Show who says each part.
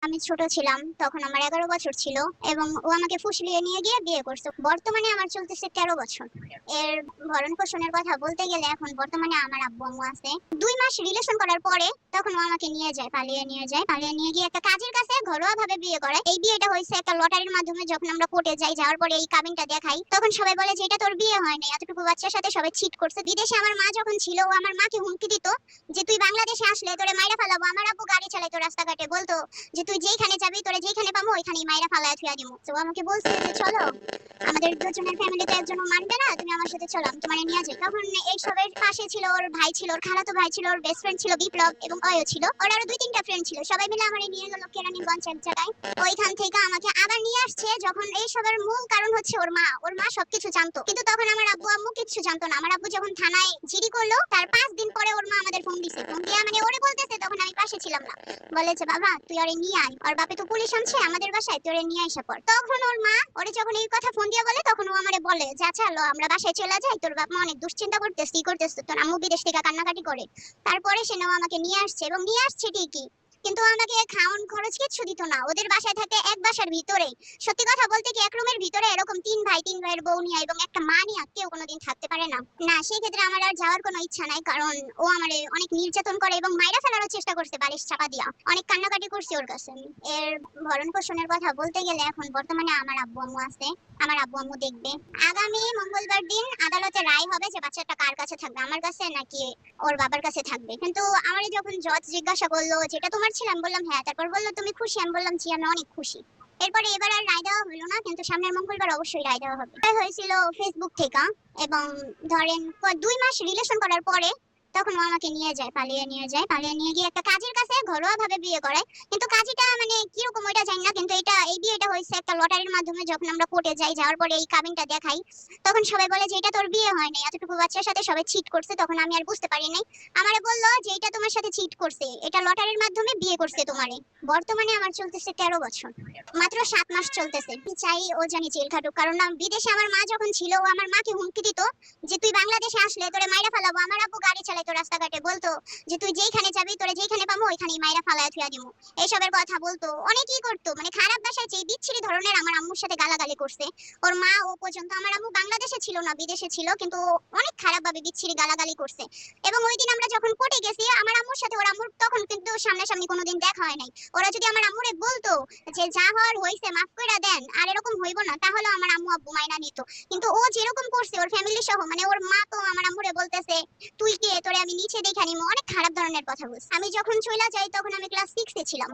Speaker 1: আমি ছোট ছিলাম তখন আমার 11 বছর ছিল এবং ও আমাকে ফুসলিয়ে নিয়ে গিয়ে বিয়ে করছে। বর্তমানে আমার চলতেছে 13 বছর। এর ভরণ পোষণের কথা বলতে গেলে এখন বর্তমানে আমার আব্বু আম্মু আছে। 2 মাস রিলেশন করার পরে তখন ও আমাকে নিয়ে যায়, পালিয়ে নিয়ে গিয়ে একটা কাজের কাছে ঘরোয়া ভাবে বিয়ে করে। এই বিয়েটা হয়েছে একটা লটারির মাধ্যমে। যখন আমরা কোর্টে যাই, যাওয়ার পরে এই কাবিনটা দেখাই, তখন সবাই বলে যে এটা তোর বিয়ে হয় নাই, এতটুকু বাচ্চার সাথে সবাই চিট করছে। বিদেশে আমার মা যখন ছিল, ও আমার মাকে হুমকি দিত যে তুই বাংলাদেশে আসলে তোরে মাইরা ফেলাবো। আমার আব্বু গাড়ি চালাইতো রাস্তাঘাটে, বলতো যে তুই যেইখানে যাবি তোরে যেইখানে পাবো ওইখানেই মাইরা ফালায়া থুয়া দিমু। তো ও আমাকে বলছে যে চলো, আমাদের দুজনের ফ্যামিলিতে একজনও মানবে না, তুমি আমার সাথে চলো, আমি তোমারে নিয়ে যাই। তখন এই সবের পাশে ছিল ওর ভাই, ছিল ওর খালাতো ভাই, ছিল ওর বেস্ট ফ্রেন্ড ছিল বিপ্লব, এবং অয়ও ছিল। ওর আরো 2-3টা ফ্রেন্ড ছিল। সবাই মিলে আমারে নিয়ে গেল কেরানীগঞ্জ এক জায়গায়। ওইখান থেকে আমাকে আবার নিয়ে আসছে। যখন এই সবের মূল কারণ হচ্ছে ওর মা সবকিছু জানতো, কিন্তু তখন আমার আব্বু আম্মু কিচ্ছু জানতো না। আমার আব্বু যখন থানায় জিডি করলো, তার 5 দিন পরে ওর মা আমাদের ফোন দিছে। ফোন দিয়ে মানে ওরে বলতেছে, তখন আমি পাশে ছিলাম না, বলে যে বাবা তুই ওরে নিয়ে আয়, ওর বাপে তো পুলিশ আনছে আমাদের বাসায়, তুই ওরে নিয়ে আইসা পর। তখন ওর মা ওরে যখন এই কথা ফোন দিয়ে বলে, তখন ও আমারে বলে যে আচ্ছা লো আমরা বাসায় চলে যাই, তোর বাপ মা অনেক দুশ্চিন্তা করতেছে, কি করতেছে, তোর আম্মু বিদেশ থেকে কান্নাকাটি করে। তারপরে সে নাও আমাকে নিয়ে আসছে, এবং নিয়ে আসছে ঠিকই, কিন্তু আমাকে খাওন খরচ কিচ্ছু দিত না। ওদের বাসায় থাকে এক বাসার ভিতরে, সত্যি কথা বলতে কি এক রুমের ভিতরে এরকম 3 ভাই, 3 ভাইয়ের বউ নিয়ে এবং একটা মা নিয়ে কেউ কোনোদিন থাকতে পারে না। না, সেই ক্ষেত্রে আমার আর যাওয়ার কোনো ইচ্ছা নাই, কারণ ও আমারে অনেক নির্যাতন করে এবং মাইরা ফেলারও চেষ্টা করছে বালিশ চাপা দিয়া। অনেক কান্নাকাটি করছে ওর কাছে। এর ভরণ পোষণের কথা বলতে গেলে এখন বর্তমানে আমার আব্বু আম্মু আছে, আমার আব্বু আম্মু দেখবে। আগামী মঙ্গলবার দিন আদালতে রায় হবে যে বাচ্চাটা কার কাছে থাকবে, আমার কাছে নাকি ওর বাবার কাছে থাকবে। কিন্তু আমারে যখন জজ জিজ্ঞাসা করলো যেটা তোমার ছিল, আমি বললাম হ্যাঁ। তারপর বললো তুমি খুশি, আমি বললাম জি আমি অনেক খুশি। এরপরে এবার আর রায় দেওয়া হলো না, কিন্তু সামনের মঙ্গলবার অবশ্যই রায় দেওয়া হবে। এটা হয়েছিল ফেসবুক থেকে, এবং ধরেন 2 মাস রিলেশন করার পরে তখন ও আমাকে নিয়ে যায়, পালিয়ে নিয়ে গিয়ে একটা কাজের কাছে ঘরোয়া ভাবে বিয়ে করে। কিন্তু কাজীটা মানে কিরকম ওইটা জানি না, কিন্তু এই বিয়েটা হয়েছে একটা লটারির মাধ্যমে। যখন আমরা কোর্টে যাই, যাওয়ার পরে এই কাবিনটা দেখাই, তখন সবাই বলে যে এটা তোর বিয়ে হয় নাই, এতটুকু বাচ্চার সাথে সবাই চিট করছে। তখন আমি আর বুঝতে পারি নাই। আমারে বললো যে এটা তোমার সাথে চিট করছে, এটা লটারির মাধ্যমে বিয়ে করছে তোমারে। বর্তমানে আমার চলতেছে 13 বছর, মাত্র 7 মাস চলতেছে। আমি চাই ও জানি জেল খাটুক, কারণ বিদেশে আমার মা যখন ছিল, ও আমার মাকে হুমকি দিত যে তুই বাংলাদেশে আসলে তোরে মাইরা ফালাবো। আমার আব্বু গাড়ি চালাইতো রাস্তাঘাটে, বলতো যে তুই যেইখানে যাবি তোরে যেইখানে পাবো ওইখানেই মাইরা ফালায়া থুয়া দিমু। এইসবের কথা বলতো, অনেকই করতো, মানে খারাপ ভাষায় যে বিচ্ছিরি ধরনের আমার আম্মুর সাথে গালাগালি করছে। ওর মা ও পর্যন্ত, আমার আম্মু বাংলাদেশে ছিল না বিদেশে ছিল, কিন্তু ও অনেক খারাপ ভাবে বিচ্ছিরি গালাগালি করছে। এবং ওই দিন আমরা যখন কোর্টে গেছি, আমার আম্মুর সাথে ওর আম্মুর তখন কিন্তু সামনাসামনি কোনোদিন দেখা হয় নাই। ওরা যদি আমার আম্মুরে বলতো যে যা হওয়ার হইছে মাফ কইরা দেন, আর এরকম হইব না, তাহলে আমার আম্মু আব্বু মাইনা নিত। কিন্তু ও যেরকম করছে ওর ফ্যামিলি সহ, মানে ওর মা তো আমার আম্মুরে বলতেছে তুই কে, তোরে আমি নিচে দেখা নিমু, অনেক খারাপ ধরনের কথা বলছে। আমি যখন চইলা যাই তখন আমি ক্লাস 6 এ ছিলাম।